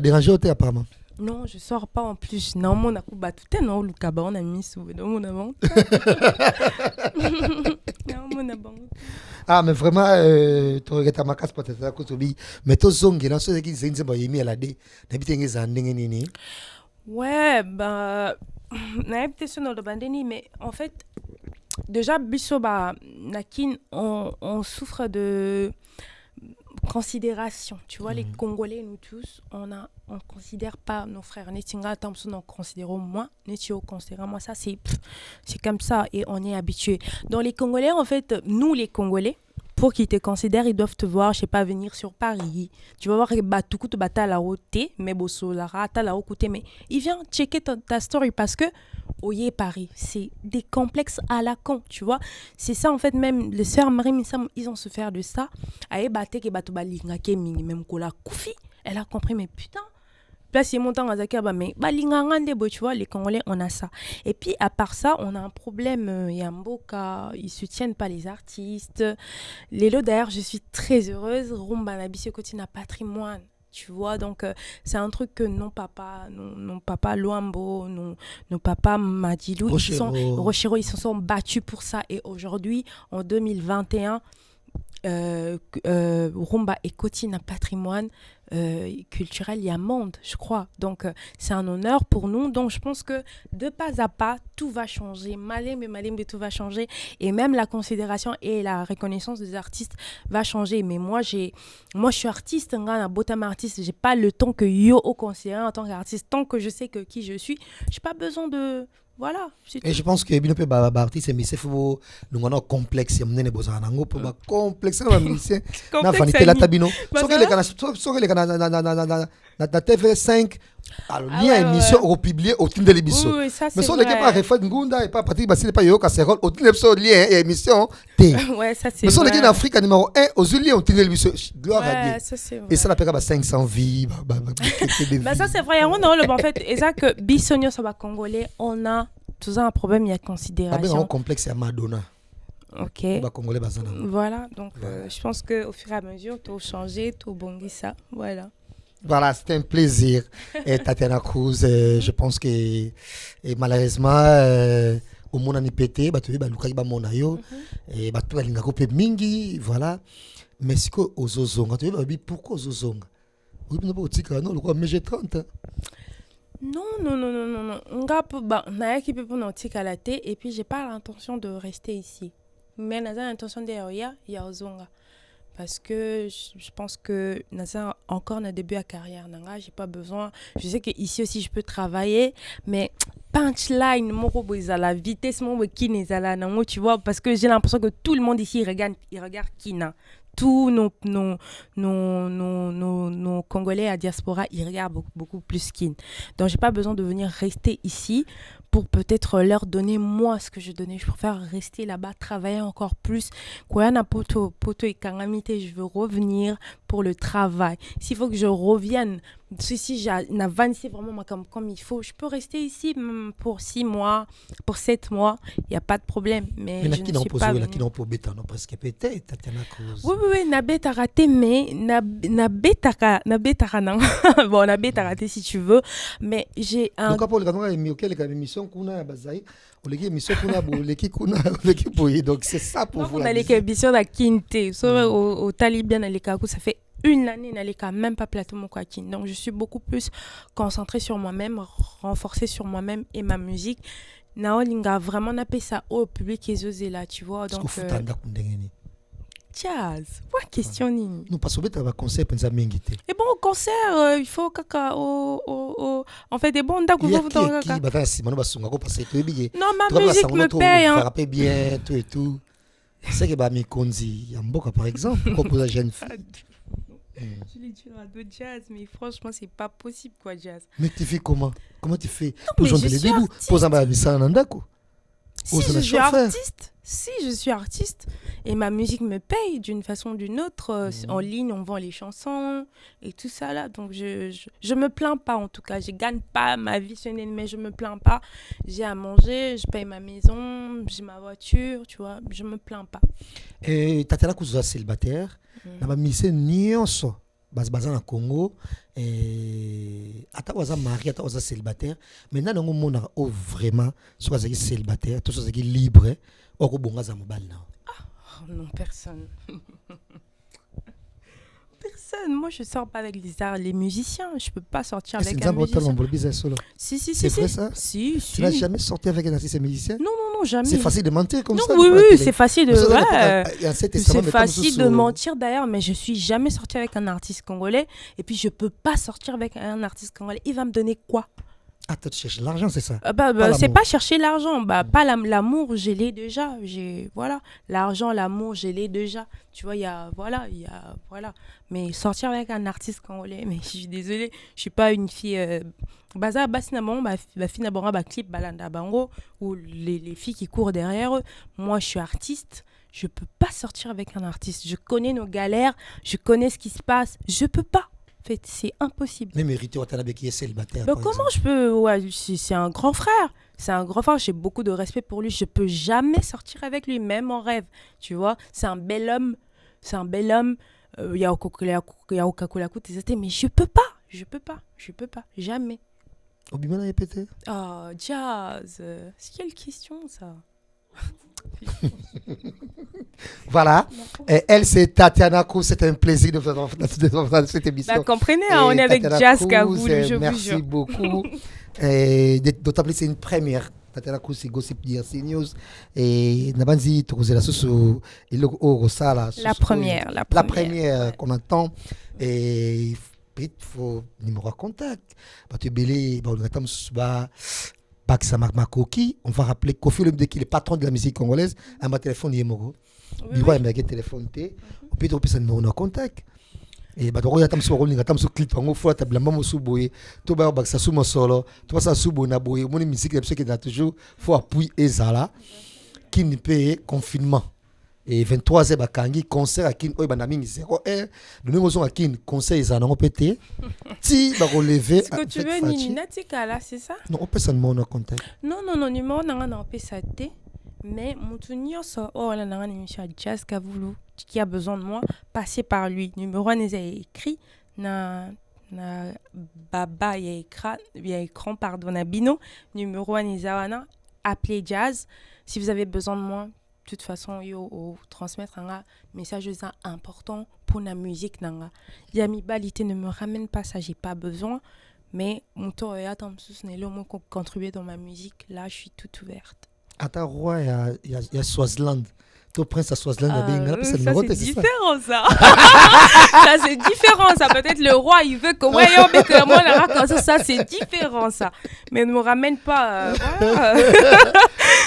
déranger hôtel apparemment. Non, je sors pas en plus. Non, mon akou batute non le kaba on a mis sous dans mon avant. Non, mon avant. Ah mais vraiment tu regardes ma casse peut-être à cause de mais to zongi là ceux qui zinze ba yemi ala de n'habite za ndenge nini. Ouais, n'habite sur le bandeni, mais en fait déjà biso nakin on souffre de considération, tu vois. Les Congolais, nous tous, on considère pas nos frères. On considère moi, considère moi, ça c'est comme ça et on est habitué. Donc les Congolais, en fait, nous les Congolais, pour qu'ils te considèrent, ils doivent te voir, je sais pas, venir sur Paris. Tu vas voir que tu bata la haute, mais bosolara ta la haute, mais il vient checker ta story parce que Oye Paris, c'est des complexes à la con, tu vois. C'est ça en fait, même les sœurs Marie ils ont souffert de ça. Aye baté ke bato balinga ke mingi même kola koufi, elle a compris mais putain. Place il montant à Zaka mais balinga ngande bo, tu vois, les Congolais on a ça. Et puis à part ça, on a un problème Yamboka, ils soutiennent pas les artistes. Les lots d'ailleurs, je suis très heureuse, Rumba na bise kotina patrimoine. Tu vois, donc c'est un truc que non papa Luambo, nos papas Madilou, Rochero, ils se sont battus pour ça. Et aujourd'hui, en 2021, Rumba et Cotine un patrimoine culturel, il y a monde, je crois. Donc, c'est un honneur pour nous. Donc, je pense que de pas à pas, tout va changer. Malim, tout va changer. Et même la considération et la reconnaissance des artistes va changer. Mais moi, je suis artiste, artiste. J'ai pas le temps que yo au considéré en tant qu'artiste. Tant que je sais que qui je suis, j'ai pas besoin de... Voilà. Et je pense que bien peu artiste mais c'est faut nous on complexe mnene bozana nango pour complexe na musicien na vanité la tabino so que les kana na TV5 alors lien émission au publier au titre de l'émission oui, ça, mais c'est so les pas refait ngunda et pas partir parce pas yo casserole au titre de lien et émission t ouais ça c'est mais so les en Afrique numéro 1 aux liens au titre de l'émission gloire à Dieu ça c'est vrai. Et ça la pega 500 vies bah ça c'est vrai on a le en fait et ça que bisogno ça va congolais on a tout un problème il y a considération un complexe à Madonna. OK. Voilà, donc je pense qu'au fur et à mesure, tout changer, tout bongi ça. Voilà, c'était un plaisir. Et Tatiana Cruz, je pense que malheureusement, au monde en pété, tu vois, Luka Iba Monayo, et tu as l'ingakopé mingi, voilà. Mais c'est quoi aux ozonga? Tu vois, pourquoi aux ozonga? Oui, non, le quoi, mais j'ai 30 ans. Non. Et puis, j'ai pas l'intention de rester ici. Mais j'ai l'intention d'aller il y a Ozonga. Parce que je pense que Naza encore un début à carrière. J'ai pas besoin. Je sais qu'ici aussi, je peux travailler. Mais punchline, la vitesse, tu vois. Parce que j'ai l'impression que tout le monde ici il regarde Kina. Tous nos Congolais à diaspora, ils regardent beaucoup plus Kin. Donc, j'ai pas besoin de venir rester ici pour peut-être leur donner moi ce que je donnais. Je préfère rester là-bas, travailler encore plus. Poto et Kangamite, je veux revenir pour le travail. S'il faut que je revienne, si j'ai vraiment comme il faut, je peux rester ici pour 6 mois, pour 7 mois, il n'y a pas de problème. Mais je ne suis pas venue. Oui, Nabet a raté, mais Nabet a non. Bon, Nabet a raté si tu veux, mais j'ai un... Donc, c'est ça pour vous. On a les émissions à Kinte, au Taliban, ça fait une année, je n'ai même pas plateau mon Kwakin. Donc, je suis beaucoup plus concentrée sur moi-même, renforcée sur moi-même et ma musique. Naolinga vraiment n'a pas ça au public et osé là, tu vois. Donc, jazz, ouais, question nini. Nous passons à un concert pour nous amener. Et bon, au concert, il faut caca on fait des bons d'accord. Non, ma musique me paye. Frapper bien, tout et tout. C'est que mes konzi, Yamboka par exemple, propose à jeune fille. Je lui dis de jazz, mais franchement, c'est pas possible quoi, jazz. Mais tu fais comment? Comment tu fais? Pour jouer les débuts, pour Si je suis artiste et ma musique me paye d'une façon ou d'une autre, en ligne on vend les chansons et tout ça là, donc je me plains pas en tout cas, je gagne pas ma vie mais je me plains pas, j'ai à manger, je paye ma maison, j'ai ma voiture, tu vois, je me plains pas. Et Tatiana Cruz célibataire, na ba mise nyonso bazana na Congo ata waza marié ata waza célibataire, maintenant nango mona o vraiment soit zaki célibataire, tout ça zaki libre. Non, personne. Personne. Moi, je sors pas avec les musiciens. Je peux pas sortir avec un musicien. Si. C'est vrai ça? Si. Tu n'as jamais sorti avec un artiste musicien? Non, jamais. C'est facile de mentir comme ça? Oui, c'est facile de... C'est facile de mentir d'ailleurs, mais je suis jamais sortie avec un artiste congolais. Et puis, je peux pas sortir avec un artiste congolais. Il va me donner quoi? Ah, toi, tu cherches l'argent, c'est ça? C'est pas chercher l'argent. Pas l'amour, je l'ai déjà. Voilà. L'argent, l'amour, je l'ai déjà. Tu vois, il y a. Voilà. Mais sortir avec un artiste congolais, mais je suis désolée, je suis pas une fille. Baza, clip, balanda bango, ou les filles qui courent derrière eux. Moi, je suis artiste. Je peux pas sortir avec un artiste. Je connais nos galères. Je connais ce qui se passe. Je peux pas. En fait, c'est impossible. Mais mériter Watanabe qui est célibataire. Comment je peux... Ouais, c'est un grand frère. C'est un grand frère. J'ai beaucoup de respect pour lui. Je peux jamais sortir avec lui, même en rêve. Tu vois, c'est un bel homme. Il y a Okakola-Kout, mais je peux pas. Jamais. Obimana répété. Oh, jazz. C'est quelle question, ça? Voilà. Et elle, c'est Tatiana Cruz. C'est un plaisir de faire dans cette émission. Bah, comprenez, hein, on est avec Tatiana Jazz Cruz, Kaboul, je vous merci jure. beaucoup. D'autant plus, c'est une première. Tatiana Cruz, c'est Gossip DRC News. Et Nabanzi, tu la sous La première, la ouais. première qu'on entend. Et il faut numéro de contact. Tu belé, on attend Baksa Makoki. On va rappeler Kofi Olomide qui est le patron de la musique congolaise. À ma téléphone, il est mort. Il va me téléphone. On peut trouver son numéro de contact. Et bah donc il y a tam so rôle ni tam so clip en fois tabla maman so boye to ba baksa sou mon solo to ça sou bona boye mon musique c'est que toujours faut appuyer ezala qui ne peut confinement et 23h bakangi concert à kin oy banami 01 nous nous à kin concert ezana on pété ti ba relever ce que tu veux Nini Natika là c'est ça non on peut son mon contact non numéro nanga na peut ça té mais mon nyonso oh là nanga ni monsieur Jazz Kaboul qui a besoin de moi, passez par lui. Numéro 1 est écrit na baba il y a écran pardon na bino. Numéro 1 est awana appelez Jazz si vous avez besoin de moi. De toute façon yo transmettre un message important pour la musique nanga. Yami balité ne me ramène pas ça, j'ai pas besoin. Mais mon tour est attends le moins contribuer dans ma musique. Là, je suis toute ouverte. Attends, roi, il y a Swaziland. Ton prince à Swaziland, c'est différent ça. Ça c'est différent ça. Peut-être le roi il veut que ouais on met moi la comme ça c'est différent ça. Mais ne me ramène pas.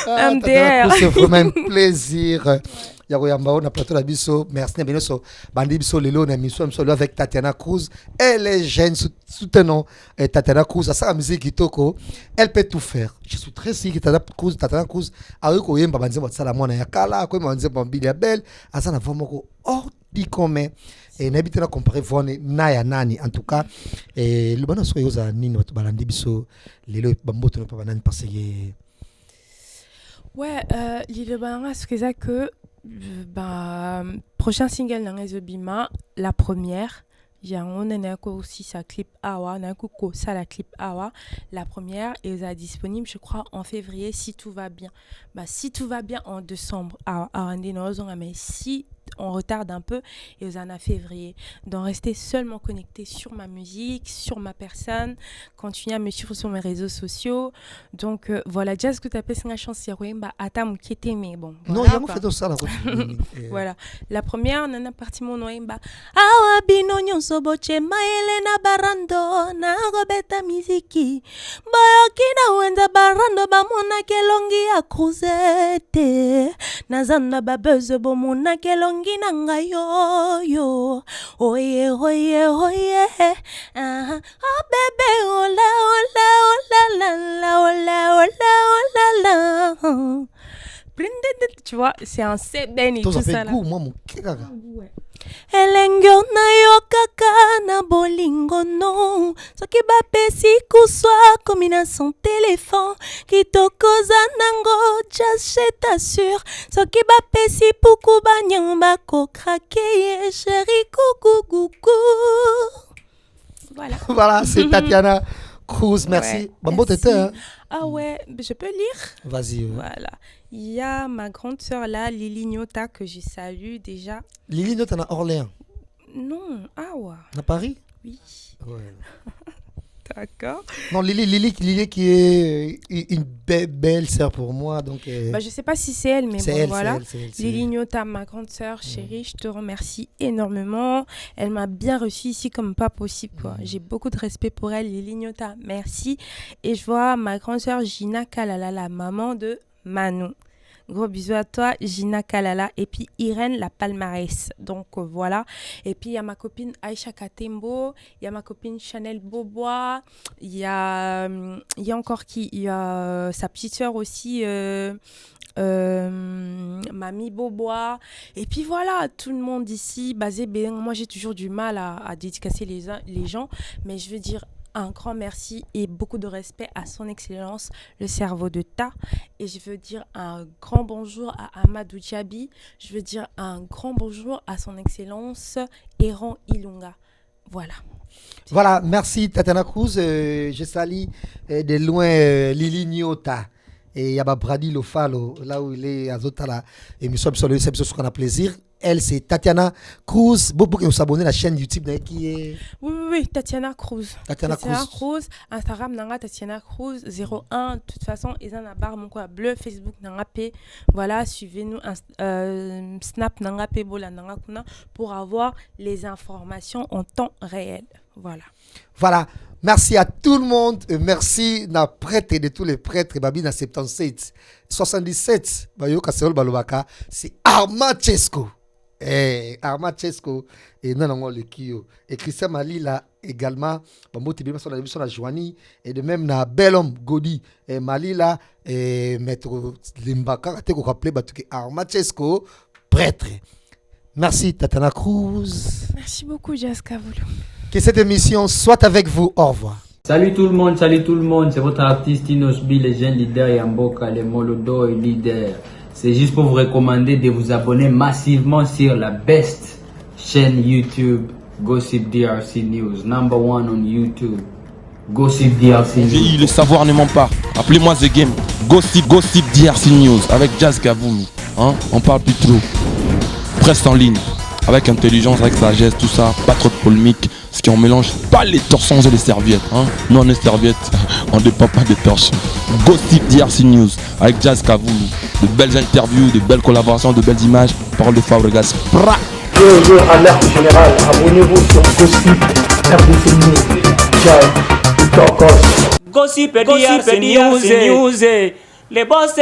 MDR. C'est vraiment un plaisir. Yagoyamba on a plateau la biso merci bien so bandi biso lelo na mission solo avec Tatiana Cruz. Elle est jeune soutenant Tatiana Cruz à sa musique kitoko. Elle peut tout faire. Je suis très sûr que Tatiana Cruz a eu ko yemba banze botsala mwana ya kala ko banze bombili ya belle asa na vraiment ko hors du commun et n'habite na comparer vone na ya nani en tout cas et le bana so yoza nini to balandi biso lelo bamboto no pa banani parce que ouais l'idée banana c'est ça que prochain single dans les Obima, la première. Il y a aussi sa clip Awa, ça la clip Awa, la première et ça disponible je crois en février si tout va bien. Si tout va bien en décembre, mais si on retarde un peu et aux en février, d'en rester seulement connecté sur ma musique, sur ma personne, continuer à me suivre sur mes réseaux sociaux. Donc voilà, Jazz que tu appelles c'est une chance atam qui était mais bon. Non, il y a fait de ça la voilà, la première nana parti mon noemba. Awa bino nyonso boche maele na barando na gobeta miziki. Boyoki na wenza barando bamona kelongi ya cruzete. Nazanda babeuse bomona kelongi nanga yo oye oh bébé oh la tu vois c'est un seben et tout ça là moi mon elengyo na yo kaka na bolingo no soki bapesi kuswa komi na son téléphone kitokoza nango just je t'assure soki bapesi puku banyamba kokrake ye chéri coucou voilà c'est Tatiana Cruz merci ouais, bon t'étais hein? Ah ouais, je peux lire? Vas-y. Voilà. Il y a ma grande sœur là, Lili Nyota, que je salue déjà. Lili Nyota à Orléans? Non, ah ouais. À Paris? Oui. Ouais. D'accord. Non, Lili qui est une belle sœur pour moi. Donc, je sais pas si c'est elle, mais c'est bon, elle, voilà. C'est elle. Lili Nyota, ma grande sœur chérie, je te remercie énormément. Elle m'a bien reçue ici comme pas possible, quoi. J'ai beaucoup de respect pour elle, Lili Nyota, merci. Et je vois ma grande sœur Gina Kalala, la maman de Manon. Gros bisous à toi, Gina Kalala. Et puis Irène, la palmarès. Donc voilà. Et puis il y a ma copine Aïcha Katembo. Il y a ma copine Chanel Beaubois. Il y a encore qui? Il y a sa petite sœur aussi, Mamie Beaubois. Et puis voilà, tout le monde ici. Moi, j'ai toujours du mal à dédicacer les gens. Mais je veux dire un grand merci et beaucoup de respect à son excellence, le cerveau de Ta. Et je veux dire un grand bonjour à Amadou Diaby. Je veux dire un grand bonjour à son excellence, Eran Ilunga. Voilà. Voilà, merci Tatiana Cruz. Je salue de loin Lili Nyota. Et il y a Brady Lofalo, là où il est à Zotala, émission sur le ce qu'on a plaisir. Elle, c'est Tatiana Cruz. Beaucoup qui nous s'abonnent à la chaîne YouTube qui est. Oui, Tatiana Cruz. Tatiana Cruz. Instagram, nanga Tatiana Cruz 01. De toute façon, ils en a barre mon quoi bleu. Facebook, nanga P. Voilà, suivez-nous. Snap, nanga P. Bola, nanga Kuna pour avoir les informations en temps réel. Voilà. Merci à tout le monde. Et merci na prêtre et de tous les prêtres. Babi na 77. 77. Bayo Kasserol Balobaka. C'est Armachesco. Armachesco. Et non, le Kio. Et Christian Malila également. Bamoti bien sur la Joanie. Et de même na Belhomme Godi. Et Malila. Et Maître Limbaka. Te ko rappelé batuke Armachesco. Prêtre. Merci Tatiana Cruz. Merci beaucoup Jazz Kavoulou. Que cette émission soit avec vous. Au revoir. Salut tout le monde, c'est votre artiste Inosbi, les jeunes leaders Yamboka, les Molodo et leaders. C'est juste pour vous recommander de vous abonner massivement sur la best chaîne YouTube, Gossip DRC News, #1 on YouTube. Gossip DRC News. Le savoir ne ment pas. Appelez-moi The Game. Gossip DRC News avec Jazz Kavoulou. On parle plus trop. Presse en ligne. Avec intelligence, avec sagesse, tout ça, pas trop de polémique. Ce qui on mélange pas les torsons et les serviettes. Nous on est serviettes, on ne dépend pas des torsions. Gossip DRC News avec Jazz Kavoulou. De belles interviews, de belles collaborations, de belles images. Parole de Fabregas. Yo, alerte générale, abonnez-vous sur Gossip RDC News. Jazz, Gossip DRC News. Les boss,